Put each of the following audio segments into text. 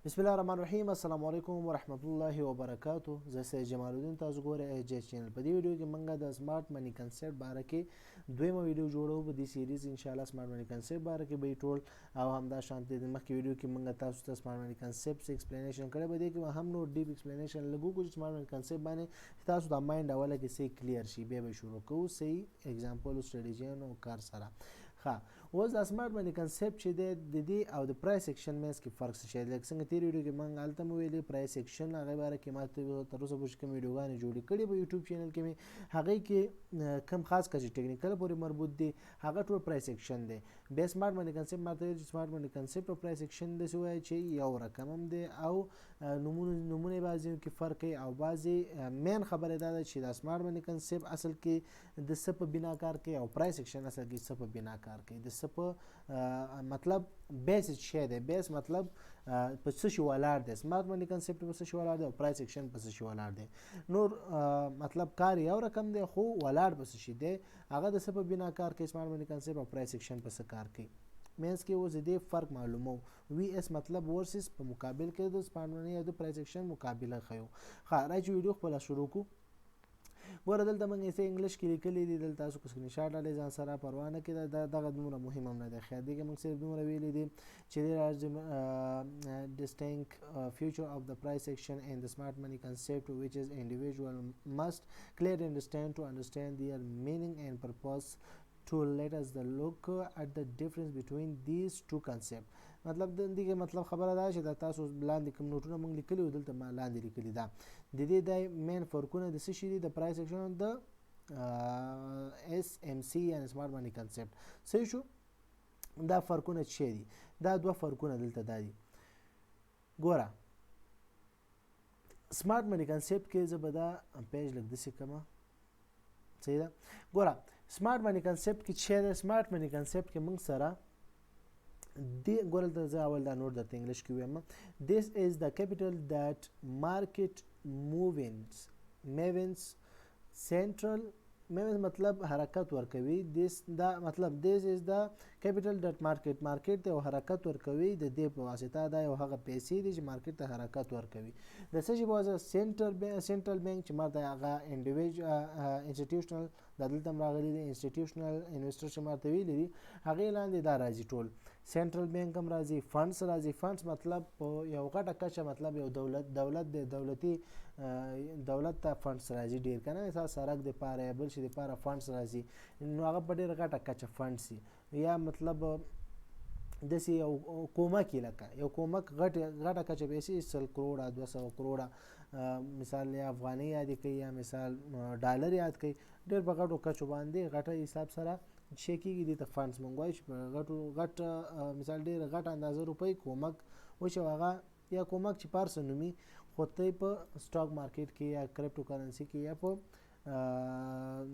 بسم الله الرحمن الرحیم. السلام علیکم ورحمت الله وبرکاتو. زه سید جمال الدین، تاسو ګورئ ایچ چینل. په دې ویډیو کې موږ د سمارټ منی کنسپټ باره کې دویمه ویډیو جوړو. په دې سیریز ان شاء الله سمارټ منی کنسپټ باره کې به ټول او همدا شانتي د مخکې ویډیو کې موږ تاسو ته سمارټ منی کنسپټ ایکسپلینیشن کړی، به دې کې هم نور ډیپ ایکسپلینیشن لګو چې سمارټ منی کنسپټ باندې تاسو د مایند اوله کې سي کلیر شي. بیا به شروع کوو صحیح اگزامپل او سټریټیجن او کار سره. ښه، اوس د سمارټ منی کنسپټ چې د دې او د پرایس ایکشن مینس کې فرق څه شی دی. لکه څنګه تیر ویډیو کې موږ هلته مو ویلې پرایس ایکشن هغې باره کې ما تر اوسه پورې کوم ویډیوګانې جوړې کړي په یوټیوب چینل کې مې، هغې کې کوم خاص کار چې ټیکنیکل پورې مربوط دي هغه ټول پرایس ایکشن دی. بیا سمارټ منی کنسپټ ما ته ویل چې سمارټ منی کنسپټ او پرایس ایکشن داسې وایي چې یو رقم هم دی او نومونه یې بعضې کې فرق کوي، او بعضې مین خبره دا ده چې دا سمارټ منی کنسپټ اصل کې د څه په بنا کار کوي او پرایس ایکشن اصل کې څه په بنا کار کوي. د څه په مطلب بیس شی دی، بیس مطلب په څه شي ولاړ دی. سمارټ منی کنسپټ په څه شي ولاړ دی او پرایس ایکشن په څه شي ولاړ دی. نور مطلب کار یو رقم دی خو ولاړ په څه شي دی، هغه د څه په بنا کار کوي. سمارټ منی کنسپټ او پرایس ایکشن په څه کار کوي مینس کې اوس دې فرق معلومو. وی اس مطلب ورسز په مقابل کې د سمارټ منی او د پرایس ایکشن مقابله خیو. ښه، راځي ویډیو خپل شروع کو. ګوره دلته موږ یې څه انګلیش کې لیکلي دي، دلته تاسو که سکرین شاټ ډالئ ځان سره پروا نه کړئ، دغه دومره مهم هم نه دی. خیر دې کې موږ صرف دومره ویلي دي چې there are distinct future of the price action and the smart money concept which is individual must clearly understand to understand their meaning and purpose. To let us the look at the difference between these two concepts. مطلب د دې مطلب خبره ده چې دا تاسو لاندې کوم نوټونه موږ لیکلي وو دلته ما لاندې لیکلي ده. د دې د مین فرقونه د څه شي دي؟ د پرایس ایکشن د اس ام سی یعنی سمارټ منی کنسپټ. صحیح شو؟ دا فرقونه څه دي؟ دا دوه فرقونه دلته دا دي. ګوره سمارټ منی کنسپټ کې زه به دا پیج لږ داسې کړمه. صحیح ده؟ ګوره سمارټ منی کنسپټ کې چې دی، سمارټ منی کنسپټ کې موږ سره دی ګوره دلته زه اول دا نوټ درته انګلیش کې ویم. This is the capital that market movements central movements مطلب حرکت ورکوي. this دا مطلب this is the capital that market ته حرکت ورکوي. د دې په واسطه دا یو هغه پیسې دي چې مارکیټ ته حرکت ورکوي. د څه شي په واسطه؟ سنټرل بانک چې ماته هغه انسټیټیوشنل دا دلته هم راغلي دي، انسټیټیوشنل انویسټر چې ماته ویلي دي هغې لاندې دا راځي ټول. سنټرل بانک هم راځي، فنډس راځي. فنډس مطلب په یو غټه کچه مطلب یو دولت دی، دولت ته فنډس راځي ډېر که نه، مثال سړک دپاره یا بل شي دپاره فنډس راځي، نو هغه په ډېره غټه کچه فنډس وي. یا مطلب داسې یو کومک یې لکه یو کومک غټه کچه پیسې 100 کروړه 200 کروړه مثال یا افغانۍ یادې کوي یا مثال ډالر یاد کوي، ډېر په غټو کچو باندې غټه حساب سره شی کېږي. دې ته فنډس موږ وایو چې په غټ مثال ډېره غټه اندازه روپۍ کومک وشو، هغه یا کومک چې پارسه نومي، خو ته په سټاک مارکیټ کې یا کرپټو کرنسي کې یا په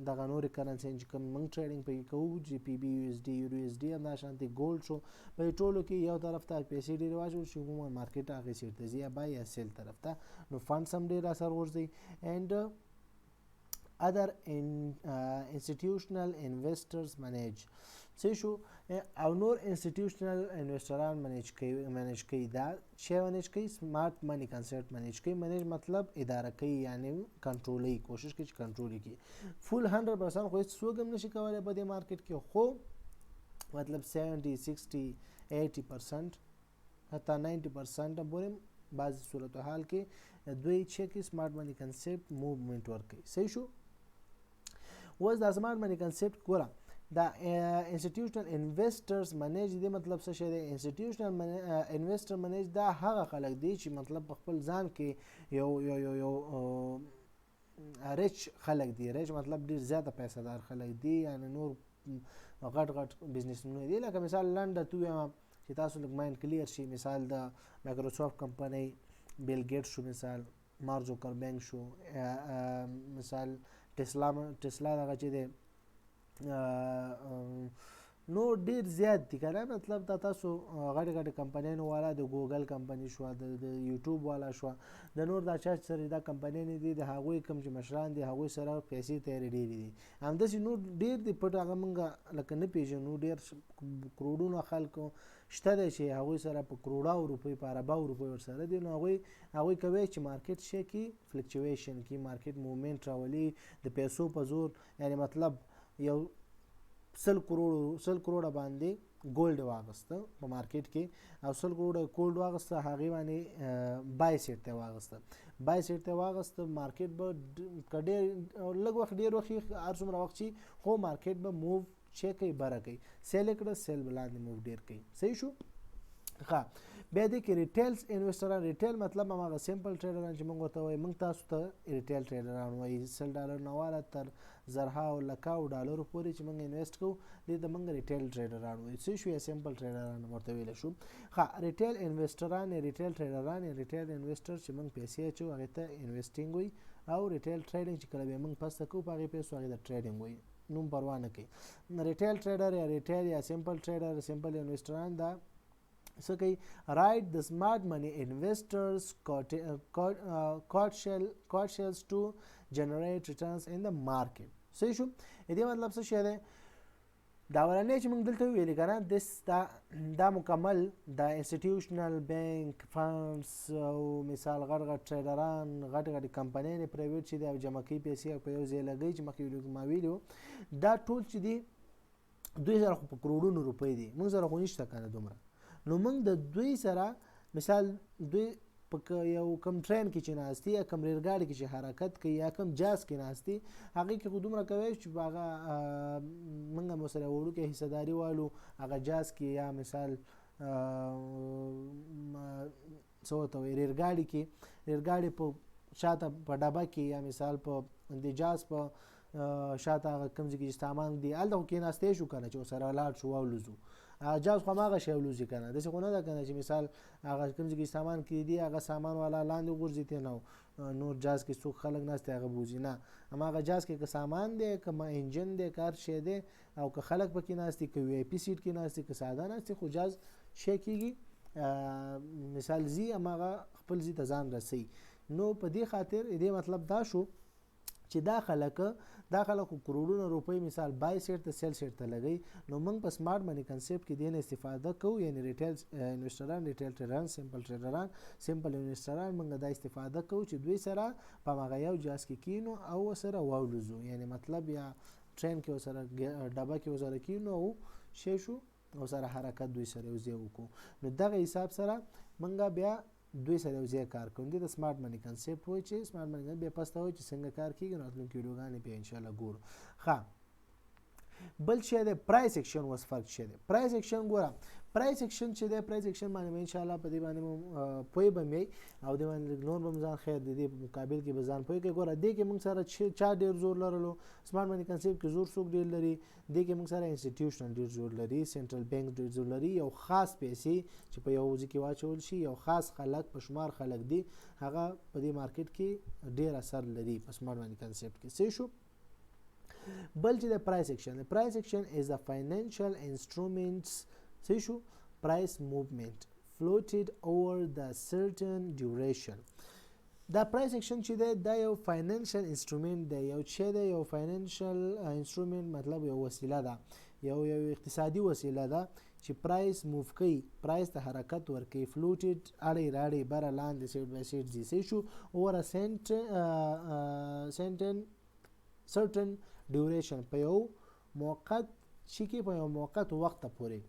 دغه نورې کرنسي چې کوم موږ ټریډینګ پکې کوو، جي پی بي، یو اس ډي، یورو اس ډي، همداشانتې ګولډ شو، په دې ټولو کې یو طرف ته پیسې ډېرې واچوو چې عموما مارکیټ هغې سیټ ته ځي یا بای یا سیل طرف ته، نو فنډس هم ډېر اثر غورځوي. اینډ other institutional investors manage. څه شو؟ او نور انسټیټیوشنل انویسټران منیج کوي. دا شی منیج کوي، سمارټ منی کنسپټ منیج کوي. منیج مطلب اداره کوي، یعنی کنټرولوي، کوشش کوي چې کنټرول کړي. فول 100% خو هېڅ څوک هم نشي کولی په دې مارکیټ کې، خو مطلب 70 60 80% حتی 90% پورې بعضې صورتحال کې دوی چې کې سمارټ منی کنسپټ موومنټ ورکوي. صحیح شو؟ اوس دا سمارټ منی کنسپټ ګوره دا انسټیټیوشنل انویسټرز منیج دی مطلب څه شی دی؟ انسټیټیوشنل انویسټر منیج دا هغه خلک دي چې مطلب په خپل ځان کې یو ریچ خلک دي. ریچ مطلب ډېر زیاته پیسه دار خلک دي، یعنی نور غټ بزنسمنونه دي. لکه مثال لنډه تو وایم چې تاسو لږ مایند کلیر شي، مثال د مایکروسافټ کمپنۍ بیل ګیټس شو، مثال مارک زوکربرګ شو، مثال ټسلا دغه چې دی نو ډیر زیات دي کنه مطلب دا تاسو غټ غټ کمپنیانو والا د ګوګل کمپنی شو د یوټیوب والا شو د نور دا چا سره دا کمپنیانې دي د هغوی کم چې مشران دي هغوی سره پیسې تیارې ډېرې دي همداسې نور ډېر دي پټ هغه موږ لکه نه پیژنو ډېر کروڑونو خلکو شته دی چې هغوی سره په کروڑاو روپۍ په ارباو روپۍ ورسره دي نو هغوی کوي چې مارکیټ شي کې فلکچویشن کې مارکیټ موومنټ راولي د پیسو په زور یعنی مطلب یو 100 کروڑه باندې ګولډ واغسته په مارکیټ کې او 100 کروڑه ګولډ واغسته هغه باندې بای سیټ ته واغسته مارکیټ به کډې لږ وخت ډیر وخت ارزومره وخت چې خو مارکیټ به موو چې کوي بره کوي سیل کړه سیل بلاندې موو ډیر کوي صحیح شو ښه بیا دې کې ریټیل انویسټران ریټیل مطلب هغه سیمپل ټریډران چې موږ ورته وایو موږ تاسو ته ریټیل ټریډران وایي $100 نه والا تر زرهاو لکاو ډالرو پورې چې موږ انویسټ کوو دې ته موږ ریټیل ټریډران وایو څه شو یا سیمپل ټریډران ورته ویلی شو ښه ریټیل انویسټران یا ریټیل ټریډران یا ریټیل انویسټر چې موږ پیسې اچوو هغې ته انویسټینګ وایي او ریټیل ټریډینګ چې کله بیا موږ پسته کوو په هغې پیسو هغې ته ټریډینګ وایي نوم پروا نه کوي ریټیل ټریډر یا ریټیل یا سیمپل ټریډر سیمپل انویسټران دا څه کوي رائټ د سمارټ منی انویسټرز کارټ شیلز ټو جنریټ ریټرنز ان د مارکیټ صحیح شو دې مطلب څه شی دی دا ورنه چې موږ دلته ویلي کنه دا مکمل د انسټیټیوشنل بانک فنډز او مثال غټ ټریډران غټ کمپنۍ پرایویټ چې دی او جمع کوي پیسې په یو ځای لګوي چې مخکې ویلو ما ویلو دا ټول چې دی دوی سره خو په کروڑونو روپۍ دي موږ سره خو نشته کنه دومره نو موږ د دوی سره مثال دوی په یو کم ټرین کې چې ناستي یا کم ریلګاډي کې چې حرکت کوي یا کم جاز کې ناستي هغې کې خو دومره کوی چې په هغه موږ هم ورسره وړوکې حصهداري والو هغه جاز کې یا مثال څه ورته وایي ریلګاډي کې په شاته په ډبه کې یا مثال په د جاز په شاته هغه کوم ځای کې چې سامان دي هلته خو کېناستی شو که نه چې ورسره ولاړ شو والوځو جاز خو هماغه شی ولوځي که نه داسې خو نه ده که نه چې مثال هغه کوم ځای کې سامان کېدي هغه سامان والا لاندې وغورځي تی نه نور جاز کې څوک خلک ناست دی هغه بوځي نه هماغه جاز کې که سامان دی که انجن دی که هر شی دی او که خلک پکې ناست دي که وی آی پي سیټ کې ناست دي که ساده ناست دي خو جاز شی کېږي مثال ځي هماغه خپل ځي ته ځان رسوي نو په دې خاطر دې مطلب دا شو چې دا خلک کروڑونو روپۍ مثال بای سیټ ته سیل سیټ ته لګوي نو موږ په سمارټ منی کنسپټ کې دې نه استفاده کوو یعنی ریټیل انویسټران ریټیل ټریډران سیمپل انویسټران موږ دا استفاده کوو چې دوی سره په هغه یو جاز کې کینو او سره واولوځو یعنی مطلب یا ټرین کې ورسره ډبه کې ورسره کینو او شی شو او سره حرکت دوی سره یو ځای وکړو نو دغه حساب سره موږ بیا دوی سره یو ځای کار کوو دې د سمارټ منی کنسپټ وایي چې سمارټ منی بیا پسته وایي چې څنګه کار کېږي نو راتلونکي ویډیوګانې بیا انشاءالله ګورو ښه بل شی دی پرایس ایکشن اوس فرق شی دی پرایس ایکشن ګوره پرایس ایکشن چې دی پرایس ایکشن باندې به انشاءالله په دې باندې پوه به مې او دې باندې نور به م ځان خیر د دې په مقابل کې به ځان پوه کوي ګوره دې کې موږ سره چا ډېر زور لرلو سمارټ منی کنسپټ کې زور څوک ډېر لري دې کې موږ سره انسټیټیوشنل ډېر زور لري سنټرل بانک ډېر زور لري یو خاص پیسې چې په یو ځای کې واچول شي یو خاص خلک په شمار خلک دي هغه په دې مارکیټ کې ډېر اثر لري په سمارټ منی کنسپټ کې صحیح شو بل چې د پرایس ایکشن از ا فاینانشل انسټرومنټس صحیح شو price movement floated over the certain duration دا پرایس ایکشن چې دی دا یو فاینانشل انسټرومنټ دی یو چې دی یو فاینانشل انسټرومنټ مطلب یو وسیله ده یو اقتصادي وسیله ده چې پرایس موف کوي پرایس ته حرکت ورکوي فلوټډ اړې راړې بره لاندې سیټ بای سیټ ځي صحیح شو اوور certain duration په یو موقت شي کې په یو موقت وخت پورې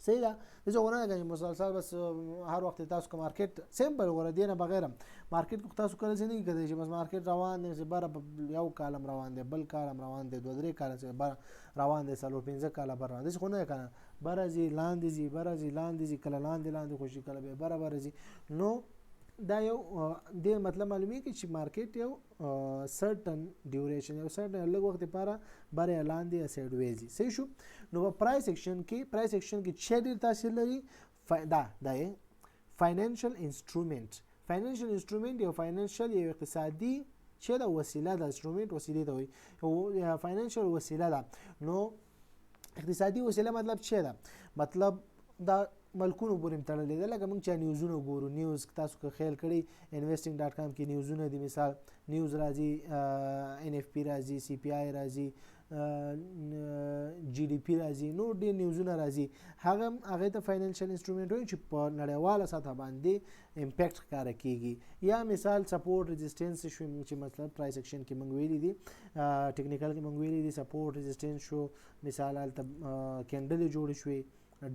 صحیح ده دغه غوړنه کوي مسلسل بس هر وخت تاسو کو مارکیټ سیمپل غوړه دینه بغیر مارکیټ کو تاسو کله ځنی کوي چې بس مارکیټ روان دی چې بره یو کالم روان دی بل کالم روان دی 2-3 کال چې بره روان دی 4-5 کال بره روان دي خو نه کنه بره زی لاندې زی کله لاندې خوشي کله به بره زی نو دا یو د مطلب معلومی کی چې مارکیټ یو سرټن ډیوریشن یو سرټن لږ وخت لپاره بره لاندې سایډ ویزي صحیح شو نو په پرایس ایکشن کې چې ډیر تاثیر لري دا فاینانشل انسټرومنټ یو فاینانشل یو اقتصادي چې دا وسیله د انسټرومنټ وسیله ده وي فاینانشل وسیله ده نو اقتصادي وسیله مطلب څه ده؟ مطلب دا ملکونو پورې تړلې ده. لکه موږ چې نیوزونه ګورو، نیوز تاسو که خیال کړئ investing.com کې نیوزونه دي، مثال نیوز راځي، NFP راځي، CPI راځي، GDP راځي، نور ډېر نیوزونه راځي. هغه ته فاینانشل انسټرومنټ وایي چې په نړیواله سطح باندې امپیکټ ښکاره کیږي. یا مثال سپورټ ريزिस्टेंस شو چې مطلب پرایس اکشن کې موږ ویلي دي، ټیکنیکل کې موږ ویلي دي سپورټ ريزिस्टेंस شو، مثال هلته کینډل جوړ شوې،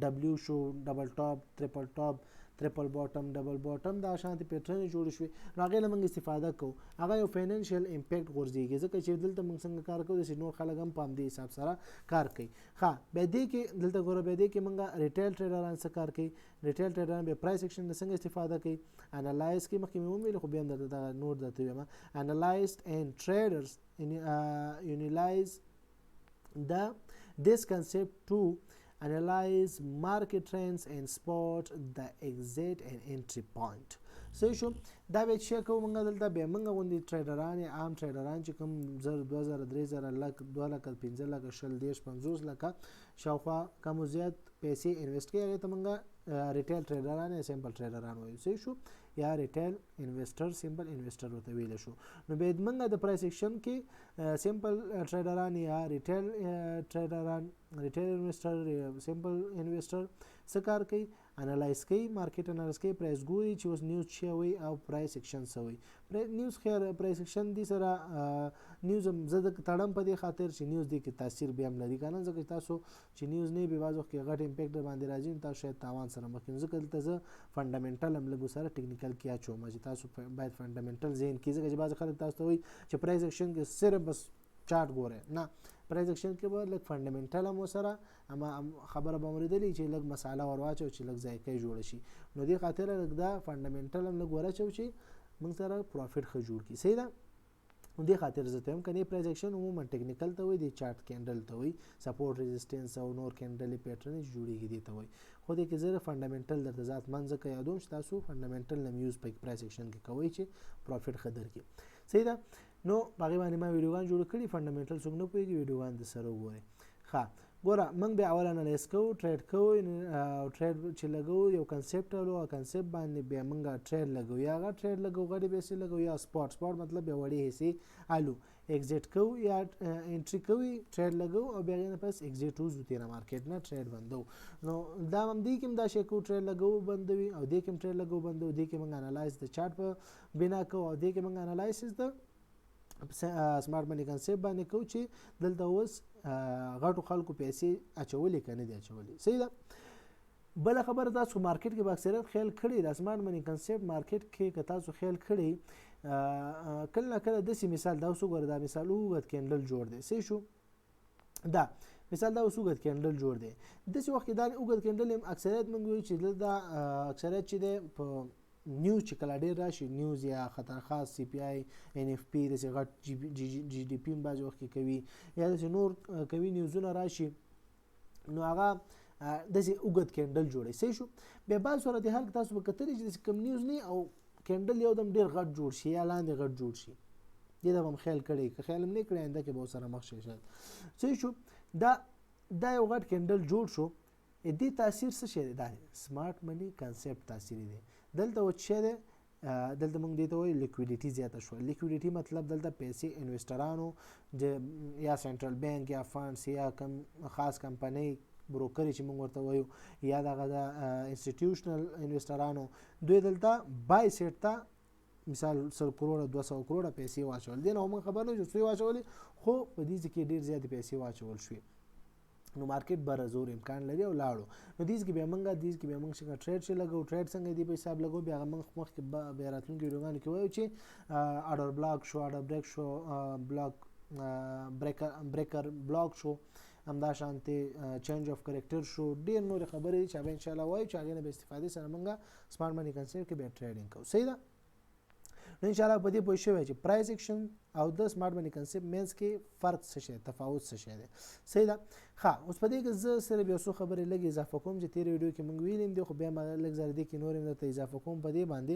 W شو، ډبل ټاپ، ټریپل ټاپ، ټریپل باټم، ډبل باټم، دا شانتي پیټرن جوړ شوې. نو هغه له موږ استفاده کوو. هغه یو فاینانشل امپیکټ غورځيږي ځکه چې دلته موږ څنګه کار کوو چې نور خلک هم په همدې حساب سره کار کوي. ښه بیا دې کې دلته ګوره، بیا دې کې موږ ریټیل ټریډران څه کار کوي؟ ریټیل ټریډران به پرایس اکشن څنګه استفاده کوي؟ انالایز کې مخکې مې وویل، خو بیا هم درته نور درته وایم. انالایزډ اینڈ ټریډرز utilize this concept to analyze market trends and spot the exit and entry point. صحیح شو. دا به چې کوم موږ دلته به موږ غوندي ټریډران، عام ټریډران چې کوم 2000 3000 لک 2 لک 15 لک 20 50 لک شاوخوا کوم زیات پیسې انویسټ کوي، هغه ته موږ ریټیل ټریډران یا سیمپل ټریډران وایو. صحیح شو. یا ریټیل انویسټر، سیمپل انویسټر ورته ویل شو. نو به موږ د پرایس اکشن کې سیمپل ټریډران یا ریټیل ټریډران، ریټیل انویسټر، سیمپل انویسټر څه کار کوي؟ انالایز کوي، مارکیټ انالایز کوي، پرایس ګوري چې اوس نیوز څه وي او پرایس اکشن څه وي. نیوز خیر پرایس اکشن دي سره نیوز هم زه د تړم په دې خاطر چې نیوز دی کې تاثیر بیا هم لري کنه، ځکه تاسو چې نیوز نه به بعض وخت کې غټ امپیکټ باندې راځي، تاسو شاید تاوان سره مخ کیږئ. ځکه دلته زه فنډامنټل هم لږ سره ټیکنیکل کې اچوم چې تاسو باید فنډامنټل ذهن کې، ځکه چې بعض خلک تاسو ته وایي چې پرایس اکشن کې صرف بس چارت ګوره، نه پرایس اکشن کې به لږ فنډامنټل هم سره اما خبره به موریدلی چې لږ مساله ورواچو چې لږ ذایقه جوړ شي. نو دې خاطر لږ دا فنډامنټل هم لږ ورچو چې موږ سره پروفیټ ښه جوړ کی. صحیح ده. دې خاطر زه ته هم کني پرایس اکشن عموما ټیکنیکل ته وي، د چارت کینډل ته وي، سپورټ ريزिस्टेंस او نور کینډل پیټرن جوړیږي دي ته وي. خو دې کې زه فنډامنټل درته ذات منځ کې یادوم چې تاسو فنډامنټل نم یوز په پرایس اکشن کې کوي چې پروفیټ خدر کی. صحیح ده. نو باغی باندې ما ویډیوګان جوړ کړي، فنډامنټل څنګه نه پوهیږي ویډیوګان د سره وګورئ. ښه ګوره موږ به اول انالیز کوو، ټریډ کوو، ټریډ چې لګو یو کنسپټ او کنسپټ باندې به موږ ټریډ لګو، یا هغه ټریډ لګو غړي به سي لګو، یا سپاټ مطلب به وړي هسي الو ایگزیټ کوو یا انټری کوي، ټریډ لګو او بیا نه پس ایگزیټ وزو تیرا مارکیټ نه ټریډ بندو. نو دا هم دي کوم دا شی کو ټریډ لګو بندوي او دې کوم ټریډ لګو بندو، دې کې موږ انالایز د چارت په بنا کوو او دې کې موږ انالایسس د سمارټ منی کنسپټ باندې کوو چې دلته اوس غټو خلکو پیسې اچولې کنه دي اچولې. صحیح ده. بل خبره تاسو مارکیټ کې به اکثریت خیال کړی د سمارټ منی کنسپټ مارکیټ کې که تاسو خیال کړی کله کله د سی مثال دا اوسو ګره دا مثال وګت کینډل جوړ دی. صحیح شو. دا مثال دا اوسو وګت کینډل جوړ دی. د څه وخت دا وګت کینډل اکثریت موږ وایو چې دا اکثریت چې د نیوز چې کله ډیر راشي، نیوز یا خطر خاص CPI NFP د غټ GDP باندې وخت کې کوي یا د نور کوي نیوزونه راشي، نو هغه د اوګد کینډل جوړي. صحیح شو. بیا بعض صورت حال تاسو به کتلی چې کوم نیوز نه او کینډل یو دم ډیر غټ جوړ شي یا لاندې غټ جوړ شي. دې دا هم خیال کړئ، که خیال هم نه کړئ انده کې به سره مخ شي شاید. صحیح شو. دا یو غټ کینډل جوړ شو، دې تاثیر څه شي دی؟ دا سمارټ منی کنسپټ تاثیر دی. دلته و چې ده دلته موږ دې ته وایو لیکویډیټي زیاته شو. لیکویډیټي مطلب دلته پیسې انویسټرانو یا سنټرل بانک یا فانډز یا کم خاص کمپنۍ بروکر چې موږ ورته وایو یا دغه د انسټیټیوشنل انویسټرانو دوی دلته بای سیټ ته مثال 100 کروڑه 200 کروڑه پیسې واچول دي. نو موږ خبر نه یو څه واچولې، خو په دې کې ډیر زیات پیسې واچول شوې، نو مارکیټ بر زور امکان لري او لاړو. نو دیس کې به موږ څنګه ټریډ شي لګو، ټریډ څنګه دی په حساب لګو، بیا موږ مخکې به راتلونکي ویډیوګانو کې وایو چې اډر بلاک شو، اډر بریک شو، بلاک بریکر بلاک شو، همدا شانتي چینج اف کریکټر شو، ډیر نور خبرې چې به ان شاء الله وایو چې هغه به استفاده سره موږ سمارټ منی کنسپټ کې به ټریډینګ کوو. صحیح ده. نو ان شاء الله په دې پوه شوئ چې پرایس اکشن او د سمارټ منی کنسپټ مینس کې فرق څه شي، تفاوت څه شي دی. صحیح ده. ښه اوس په دې کې زه سره بیا څو خبرې لږ اضافه کوم چې تیر ویډیو کې موږ ویلیم دي، خو بیا ما لږ زره دې کې نور هم درته اضافه کوم په دې باندې.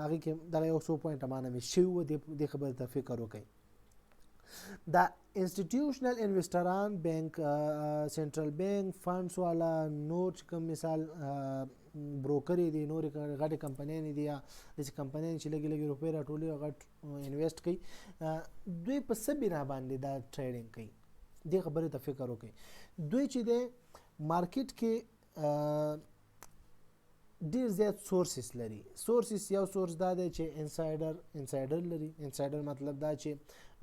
هغه کې دغه یو څو پوینټ مانه مې شوی و، دې خبرې ته فکر وکړئ. دا انسټیټیوشنل انویسټران بینک سنټرل بینک فنډز والا نور چې کوم مثال بروکرې دي نور غټې کمپنۍ دي یا داسې کمپنۍ چې لږې لږې روپۍ راټولوي او غټ انویسټ کوي دوی په څه بنا باندې دا ټریډینګ کوي دې خبرې ته فکر وکړئ دوی چې دی مارکیټ کې ډیر زیات سورسز لري سورسز یو سورس دا دی چې انسایډر لري انسایډر مطلب دا چې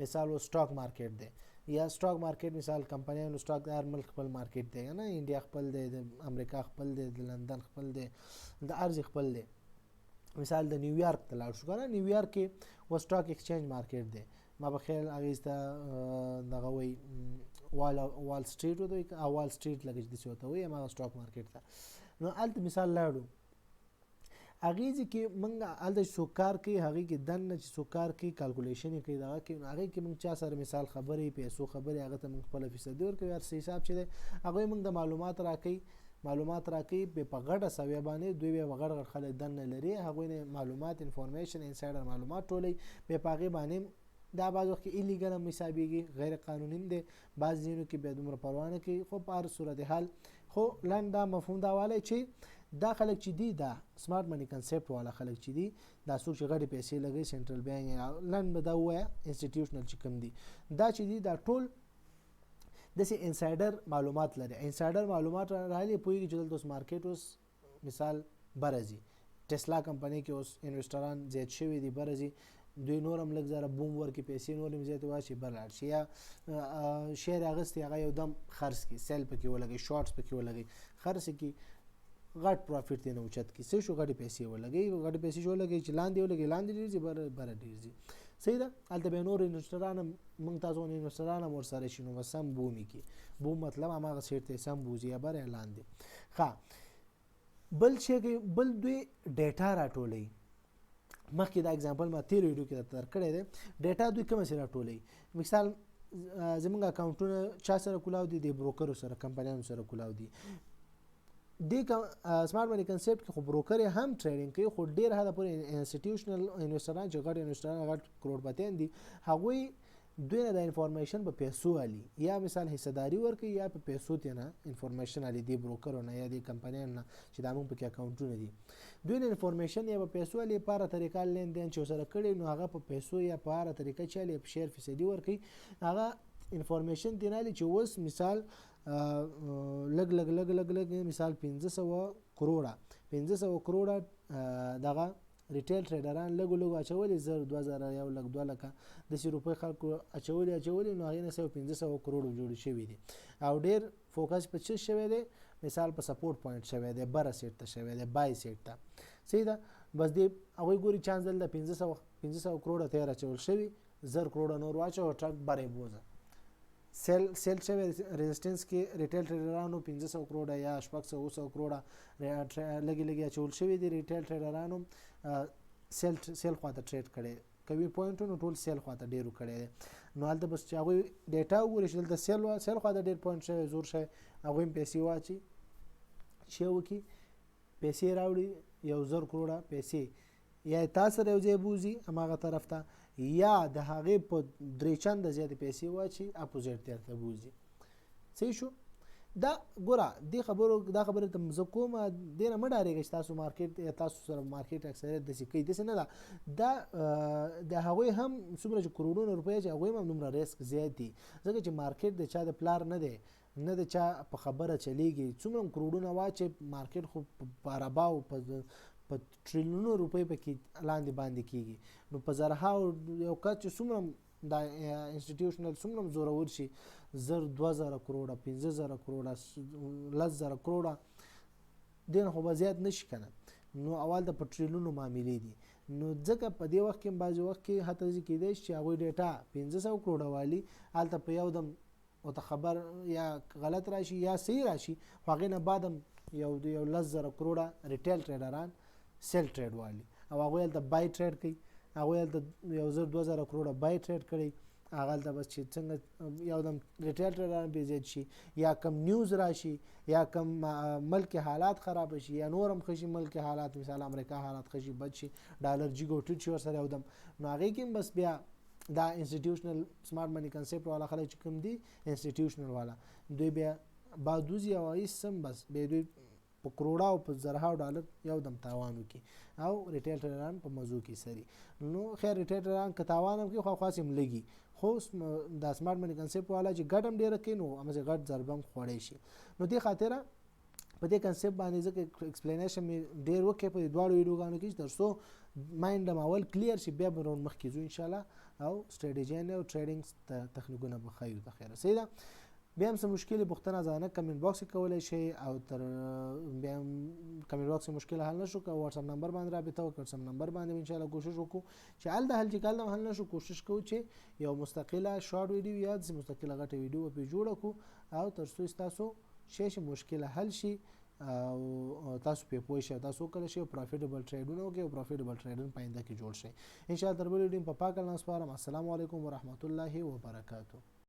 مثال و سټاک مارکیټ دی یا سټاک مارکیټ مثال کمپنیانو سټاک د هر ملک خپل مارکیټ دی نه انډیا خپل دی د امریکا خپل دی د لندن خپل دی د ارز خپل دی مثال د نیویارک ته لاړ شو کنه نیویارک کې و سټاک ایکسچینج مارکیټ دی ما به خیال هغې ته دغه وایي وال سټریټ ورته وایي وال سټریټ لکه چې داسې ورته وایي هماغه سټاک مارکیټ ته نو هلته مثال لاړو هغې ځای کې موږ هلته چې څوک کار کوي هغې کې دننه چې څوک کار کوي کالکولیشن یې کوي دغه کوي نو هغې کې موږ چا سره مثال خبرې پیسو خبرې هغه ته موږ خپله فیصدي ورکوي هر څه حساب چې دی هغوی موږ د معلومات راکوي په غټه سویه باندې دوی بیا غټ غټ خلک دننه لري هغوی نه معلومات انفارمیشن انسایډر معلومات ټولوي بیا په هغې باندې دا بعض وخت کې ایلیګل هم حسابېږي غیر قانوني هم دی بعض ځینو کې بیا دومره پروا نه کوي خو په هر صورتحال خو لنډ دا مفهوم دا والی چې دا خلک چې دي دا سمارټ منی کنسپټ والا خلک چې دي دا څوک چې غټې پیسې لګوي سنټرل بینک یا لنډ به دا ووایه انسټیټیوشنل چې کوم دي دا چې دي دا ټول داسې انسایډر معلومات لري انسایډر معلومات راغلي پوهېږي چې دلته اوس مارکیټ اوس مثال بره ځي ټسلا کمپنۍ کې اوس انویسټران زیات شوي دي بره ځي دوی نور هم لږ زره بوم ورکړي پیسې نور هم زیاتې واچي بر لاړ شي یا شیر اخیستی هغه یو دم خرڅ کړي سیل پکې ولګوي شارټس پکې ولګوي خرڅ کړي غټ پروفیټ یې نه اوچت کړي څه شو غټې پیسې ولګوي غټې پیسې چې ولګوي چې لاندې ولګوي لاندې ډېر ځي بره ډېر ځي صحیح ده هلته بیا نور انویسټران هم موږ تاسو انویسټران هم ورسره شي نو به سم بومي کړي بوم مطلب هماغه سیټ ته سم بوځي یا بره یا لاندې ښه بل شی بل دوی ډیټا راټولوي مخکې دا اګزامپل ما تیر ویډیو کې درته درکړی دی ډیټا دوی کومه سې راټولوي مثال زموږ اکاونټونه چا سره کولاو دي د بروکرو سره کمپنیانو سره کولاو دي دې سمارټ منی کنسپټ کې خو بروکر هم ټریډینګ کوي خو ډېر حده پورې انسټیټیوشنل انویسټران چې غټ انویسټران غټ کروڑپتیان دي هغوی دوی نه د انفارمیشن په پیسو علي یا مثال حصهداري ورکوي یا په پیسو ترې نه انفارمیشن علي دې بروکرو نه یا دې کمپنیانو نه چې دا موږ پکې اکاونټونه دي دوی نه انفارمیشن یا په پیسو علي په هره طریقه لین دین چې ورسره کړي نو هغه په پیسو یا په هره طریقه چې علي په شیر فیصدي ورکوي هغه انفارمیشن ترې نه علي چې اوس مثال لګ مثال 1500 کروڑه دغه ریټیل ټریډران لګو اچولي 1000 یو لک 2 لکه داسې روپۍ خلکو اچولي نو هغې نه 1500 کروڑ جوړې شوي دي او ډېر فوکس په څه شوی دی مثال په سپورټ پوینټ شوی دی بره سیټ ته شوی دی بای سیټ ته صحیح ده بس دې هغوی ګوري چانس دلته 1500 کروڑه ته یې راچول شوي 1000 کروڑه نور واچوه ټرک برې بوځه سیل شوی ریزسټنس کې ریټیل ټریډرانو 1500 کروڑه یا 600 کروڑه لګي اچول شوي دي ریټیل ټریډرانو سیل خواته ټریډ کړي کوي پوینټونو ټول سیل خواته ډیرو کړي نو هلته بس چې هغوی ډیټا وګوري چې دلته سیل خواته ډیر پوینټ شوی زور شوی هغوی هم پیسې واچي چې وکړي پیسې راوړي 1000 کروڑه پیسې یا تاسو سره یو ځای بوځي هماغه طرف ته یا د هغې په درې چنده زیاتې پیسې واچي اپوزیټ طرف ته بوځي صحیح شو دا ګوره دا خبره ته زه کوم دې نه مه ډارېږئ چې تاسو مارکیټ یا تاسو سره مارکیټ اکثریت داسې کوي داسې نه ده دا د هغوی هم څومره چې کروڑونه روپۍ چې هغوی هم دومره ریسک زیات دي ځکه چې مارکیټ د چا د پلار نه دی نه د چا په خبره چلیږي څومره کروڑونه واچي مارکیټ خو په ارباو په ټریلیونو روپۍ پکې لاندې باندې کیږي نو په زرهاو یو کس چې څومره دا انسټیټیوشنل څومره زورور شي 1000 کروڑه 15000 کروڑه 10000 کروڑه دین خو به زیات نشي کنه نو اول د پټریلونو معاملې دي نو ځکه په دې وخت کې بعضې وخت کې حتی ځکه کېدای شي چې هغوی ډیټا 1500 کروڑه والي هلته په یو دم ورته خبر یا غلط راشي یا صحیح راشي خو هغې نه بعد هم یو 10000 کروڑه ریټیل ټریډران سیل ټریډ والي او هغوی هلته بای ټریډ کوي هغوی هلته 1000 کروڑه بای ټریډ کړي هغه هلته بس چې څنګه یو دم ریټیل ټریډران بې زیات شي یا کم نیوز راشي یا کم ملک حالات خراب شي یا نور هم ښه شي ملک حالات مثال امریکا حالات ښه شي بد شي ډالر جګ او ټیټ شي ورسره یو دم نو هغې کې هم بس بیا دا انسټیټیوشنل سمارټ منی کنسپټ والا خلک چې کوم دي انسټیټیوشنل والا دوی بیا بادوزي او ایسم بس به دوی په کروڑه او په زرهاو ډالر یو دم تاوان وکي او ریټیل ټریډران په مزو کې سري نو خیر ریټیل ټریډران که تاوان هم کوي خو خاصم لګي خو د سمارټ منی کنسپټ والا چې ګټ هم ډیره کوي نو همغه ګټ ضربه هم خوړی شي نو دې خاطره په دې کنسپټ باندې ځکه ایکسپلینیشن مې ډیر وکړ په دواړو ویډیوګانو کې ترڅو مایند ماول کلیر شي بیا به روان مخکې ځو ان شاء الله او سټریټیجي او ټریډینګ تخنیکونه به خیر ته خیر سیدا بیا هم څه مشکل پوښتنه ځانه کمنټ باکس کې کولای شي او تر بیا هم کمنټ باکس مشکل حل نشو که واتس اپ نمبر باندې رابطه وکړو واتس اپ نمبر باندې ان شاء الله کوشش وکړو چې حل د حل چې کله حل نشو کوشش کوو چې یو مستقله شارټ ویډیو یا د مستقله غټه ویډیو په جوړ کړو او ترڅو تاسو شي مشکل حل شي او تاسو په پوه شئ تاسو کله شي پروفیټیبل ټریډونه وکړئ او پروفیټیبل ټریډر پاینده کې جوړ شئ ان شاء الله تر بل ویډیو په پاک الله سپارم السلام علیکم ورحمت الله وبرکاته